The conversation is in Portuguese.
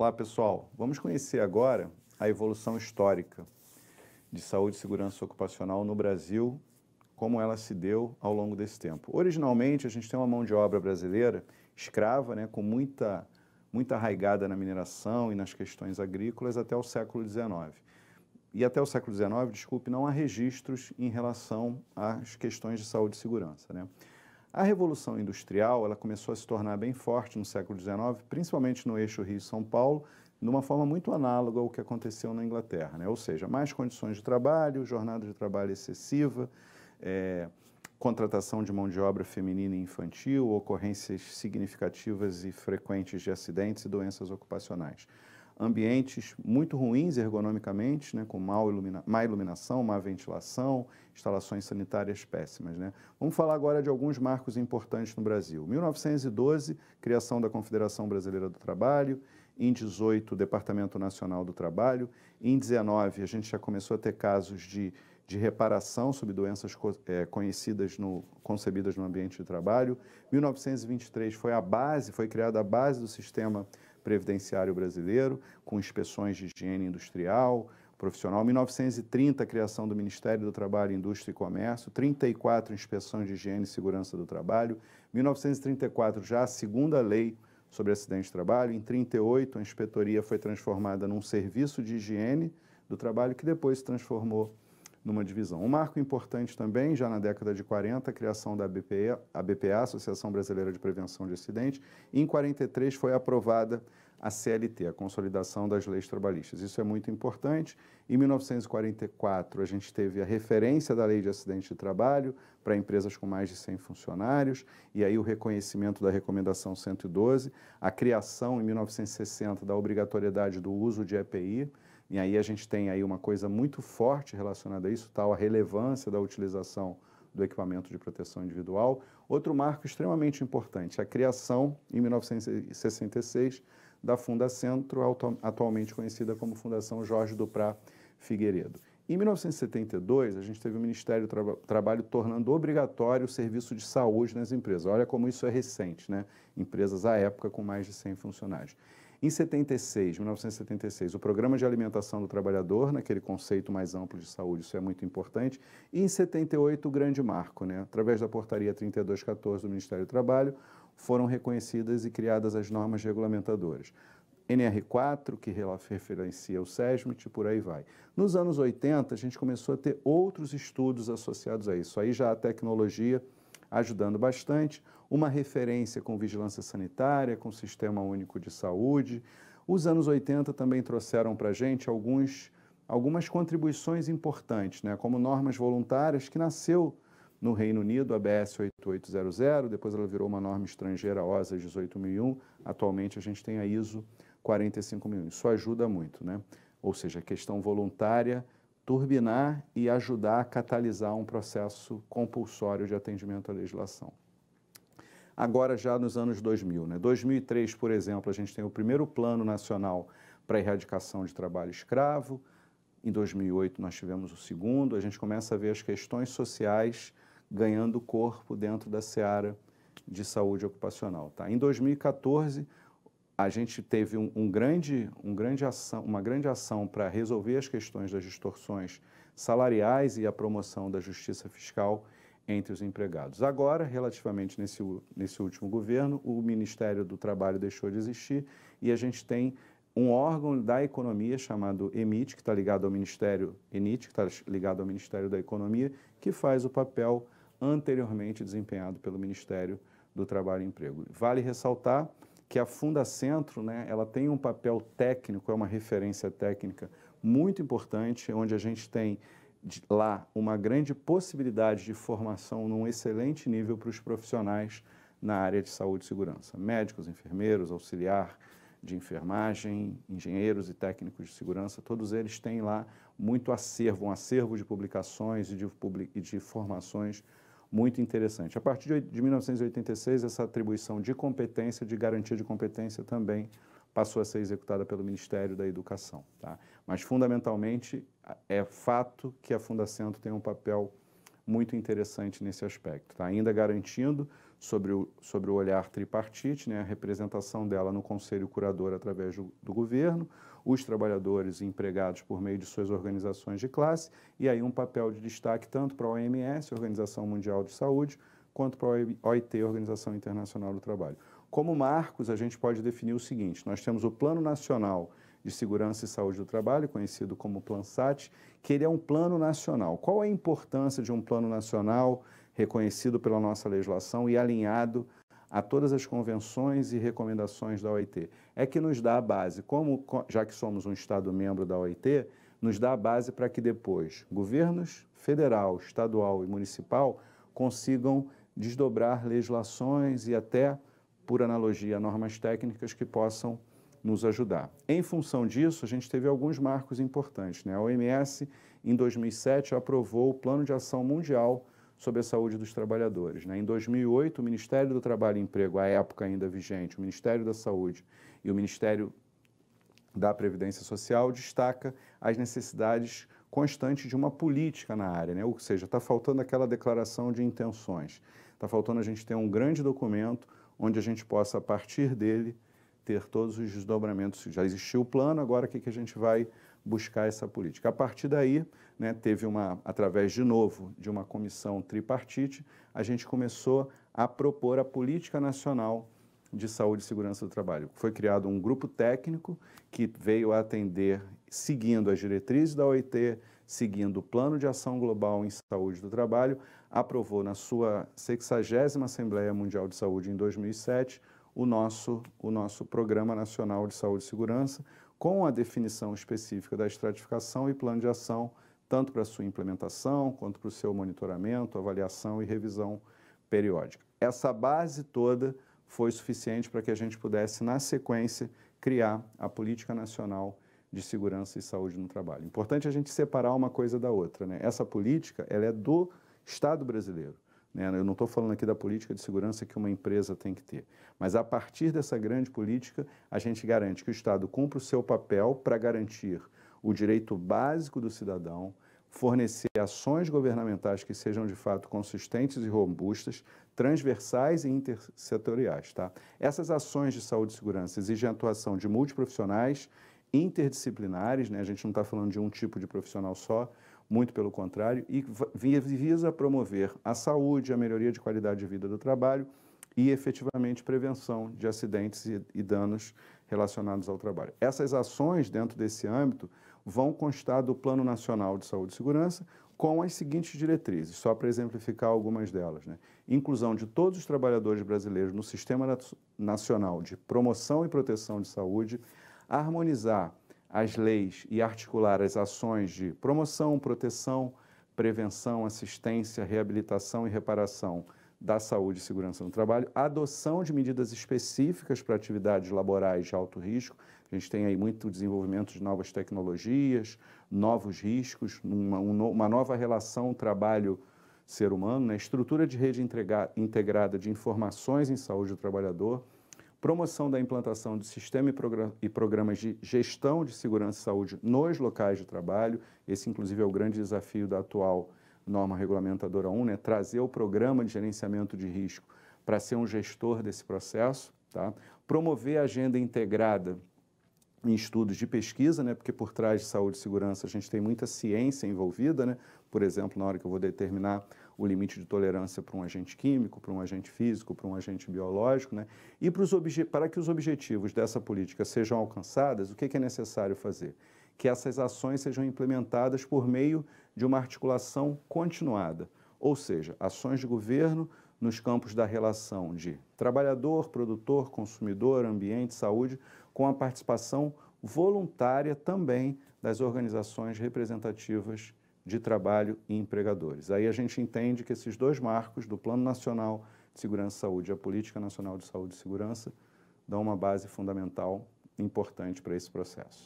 Olá, pessoal. Vamos conhecer agora a evolução histórica de saúde e segurança ocupacional no Brasil, como ela se deu ao longo desse tempo. Originalmente, a gente tem uma mão de obra brasileira escrava, né, com muita arraigada na mineração e nas questões agrícolas até o século XIX. E até o século XIX, desculpe, não há registros em relação às questões de saúde e segurança, né? A Revolução Industrial, ela começou a se tornar bem forte no século XIX, principalmente no eixo Rio-São Paulo, de uma forma muito análoga ao que aconteceu na Inglaterra, né? Ou seja, mais condições de trabalho, jornada de trabalho excessiva, contratação de mão de obra feminina e infantil, ocorrências significativas e frequentes de acidentes e doenças ocupacionais. Ambientes muito ruins ergonomicamente, né, com má iluminação, má ventilação, instalações sanitárias péssimas, né? Vamos falar agora de alguns marcos importantes no Brasil. 1912, criação da Confederação Brasileira do Trabalho. Em 18, Departamento Nacional do Trabalho. Em 19, a gente já começou a ter casos de reparação sobre doenças concebidas no ambiente de trabalho. 1923 foi criada a base do sistema previdenciário brasileiro, com inspeções de higiene industrial, profissional. 1930, criação do Ministério do Trabalho, Indústria e Comércio. 34, inspeções de higiene e segurança do trabalho. 1934, já a segunda lei sobre acidente de trabalho. Em 38, a inspetoria foi transformada num serviço de higiene do trabalho, que depois se transformou numa divisão. Um marco importante também, já na década de 40, a criação da ABPA, Associação Brasileira de Prevenção de Acidentes. E em 43 foi aprovada a CLT, a Consolidação das Leis Trabalhistas. Isso é muito importante. Em 1944, a gente teve a referência da Lei de Acidente de Trabalho para empresas com mais de 100 funcionários, e aí o reconhecimento da Recomendação 112, a criação, em 1960, da obrigatoriedade do uso de EPI. E aí a gente tem aí uma coisa muito forte relacionada a isso, tal a relevância da utilização do equipamento de proteção individual. Outro marco extremamente importante, a criação, em 1966, da Fundacentro, atualmente conhecida como Fundação Jorge Duprá Figueiredo. Em 1972, a gente teve o Ministério do Trabalho tornando obrigatório o serviço de saúde nas empresas. Olha como isso é recente, né? Empresas à época com mais de 100 funcionários. Em 1976, o Programa de Alimentação do Trabalhador, naquele conceito mais amplo de saúde, isso é muito importante. E em 78, o grande marco, né? Através da Portaria 3214 do Ministério do Trabalho, foram reconhecidas e criadas as normas regulamentadoras. NR4, que referencia o SESMIT, por aí vai. Nos anos 80, a gente começou a ter outros estudos associados a isso. Aí já a tecnologia ajudando bastante, uma referência com vigilância sanitária, com Sistema Único de Saúde. Os anos 80 também trouxeram para a gente algumas contribuições importantes, né, como normas voluntárias, que nasceu no Reino Unido, a ABS 8800, depois ela virou uma norma estrangeira, a OSA 18001, atualmente a gente tem a ISO 45001. Isso ajuda muito, né? Ou seja, a questão voluntária, turbinar e ajudar a catalisar um processo compulsório de atendimento à legislação. Agora, já nos anos 2000, né? 2003, por exemplo, a gente tem o primeiro Plano Nacional para a Erradicação de Trabalho Escravo. Em 2008, nós tivemos o segundo. A gente começa a ver as questões sociais ganhando corpo dentro da seara de saúde ocupacional, tá? Em 2014, a gente teve uma grande ação para resolver as questões das distorções salariais e a promoção da justiça fiscal entre os empregados. Agora, relativamente nesse último governo, o Ministério do Trabalho deixou de existir e a gente tem um órgão da economia chamado EMIT, que está ligado ao Ministério ENIT, que está ligado ao Ministério da Economia, que faz o papel anteriormente desempenhado pelo Ministério do Trabalho e Emprego. Vale ressaltar que a Fundacentro, né, ela tem um papel técnico, é uma referência técnica muito importante, onde a gente tem lá uma grande possibilidade de formação num excelente nível para os profissionais na área de saúde e segurança. Médicos, enfermeiros, auxiliar de enfermagem, engenheiros e técnicos de segurança, todos eles têm lá muito acervo, um acervo de publicações e de formações muito interessante. A partir de 1986, essa atribuição de competência, de garantia de competência também passou a ser executada pelo Ministério da Educação, tá? Mas, fundamentalmente, é fato que a Fundacentro tem um papel muito interessante nesse aspecto, tá? Ainda garantindo sobre o olhar tripartite, né, a representação dela no Conselho Curador através do governo, os trabalhadores e empregados por meio de suas organizações de classe, e aí um papel de destaque tanto para a OMS, Organização Mundial de Saúde, quanto para a OIT, Organização Internacional do Trabalho. Como marcos, a gente pode definir o seguinte: nós temos o Plano Nacional de Segurança e Saúde do Trabalho, conhecido como PLANSAT, que ele é um plano nacional. Qual a importância de um plano nacional reconhecido pela nossa legislação e alinhado a todas as convenções e recomendações da OIT? É que nos dá a base, já que somos um Estado membro da OIT, nos dá a base para que depois governos federal, estadual e municipal consigam desdobrar legislações e até, por analogia, normas técnicas que possam nos ajudar. Em função disso, a gente teve alguns marcos importantes, né? A OMS, em 2007, aprovou o Plano de Ação Mundial sobre a Saúde dos Trabalhadores, né? Em 2008, o Ministério do Trabalho e Emprego, à época ainda vigente, o Ministério da Saúde e o Ministério da Previdência Social, destaca as necessidades constantes de uma política na área, né? Ou seja, está faltando aquela declaração de intenções, está faltando a gente ter um grande documento onde a gente possa, a partir dele, ter todos os desdobramentos. Já existiu o plano, agora o que a gente vai buscar essa política? A partir daí, né, teve através de novo de uma comissão tripartite, a gente começou a propor a Política Nacional de Saúde e Segurança do Trabalho. Foi criado um grupo técnico que veio a atender, seguindo as diretrizes da OIT, seguindo o Plano de Ação Global em Saúde do Trabalho, aprovou na sua 60ª Assembleia Mundial de Saúde em 2007 o nosso Programa Nacional de Saúde e Segurança, com a definição específica da estratificação e plano de ação, tanto para a sua implementação, quanto para o seu monitoramento, avaliação e revisão periódica. Essa base toda foi suficiente para que a gente pudesse, na sequência, criar a Política Nacional de Segurança e Saúde no Trabalho. Importante a gente separar uma coisa da outra, né? Essa política, ela é do Estado brasileiro. Eu não estou falando aqui da política de segurança que uma empresa tem que ter, mas a partir dessa grande política, a gente garante que o Estado cumpra o seu papel para garantir o direito básico do cidadão, fornecer ações governamentais que sejam de fato consistentes e robustas, transversais e intersetoriais. Tá? Essas ações de saúde e segurança exigem a atuação de multiprofissionais, interdisciplinares, né? A gente não está falando de um tipo de profissional só, muito pelo contrário, e visa promover a saúde, a melhoria de qualidade de vida do trabalho e, efetivamente, prevenção de acidentes e danos relacionados ao trabalho. Essas ações, dentro desse âmbito, vão constar do Plano Nacional de Saúde e Segurança com as seguintes diretrizes, só para exemplificar algumas delas, né? Inclusão de todos os trabalhadores brasileiros no Sistema Nacional de Promoção e Proteção de Saúde, harmonizar as leis e articular as ações de promoção, proteção, prevenção, assistência, reabilitação e reparação da saúde e segurança no trabalho, adoção de medidas específicas para atividades laborais de alto risco. A gente tem aí muito desenvolvimento de novas tecnologias, novos riscos, uma nova relação trabalho-ser humano, né? Estrutura de rede integrada de informações em saúde do trabalhador, promoção da implantação de sistema e programas de gestão de segurança e saúde nos locais de trabalho. Esse, inclusive, é o grande desafio da atual norma regulamentadora 1, né? Trazer o programa de gerenciamento de risco para ser um gestor desse processo. Tá? Promover a agenda integrada em estudos de pesquisa, né? Porque por trás de saúde e segurança a gente tem muita ciência envolvida, né? Por exemplo, na hora que eu vou determinar o limite de tolerância para um agente químico, para um agente físico, para um agente biológico, né? E para que os objetivos dessa política sejam alcançados, o que é necessário fazer? Que essas ações sejam implementadas por meio de uma articulação continuada, ou seja, ações de governo nos campos da relação de trabalhador, produtor, consumidor, ambiente, saúde, com a participação voluntária também das organizações representativas de trabalho e empregadores. Aí a gente entende que esses dois marcos, do Plano Nacional de Segurança e Saúde e a Política Nacional de Saúde e Segurança, dão uma base fundamental importante para esse processo.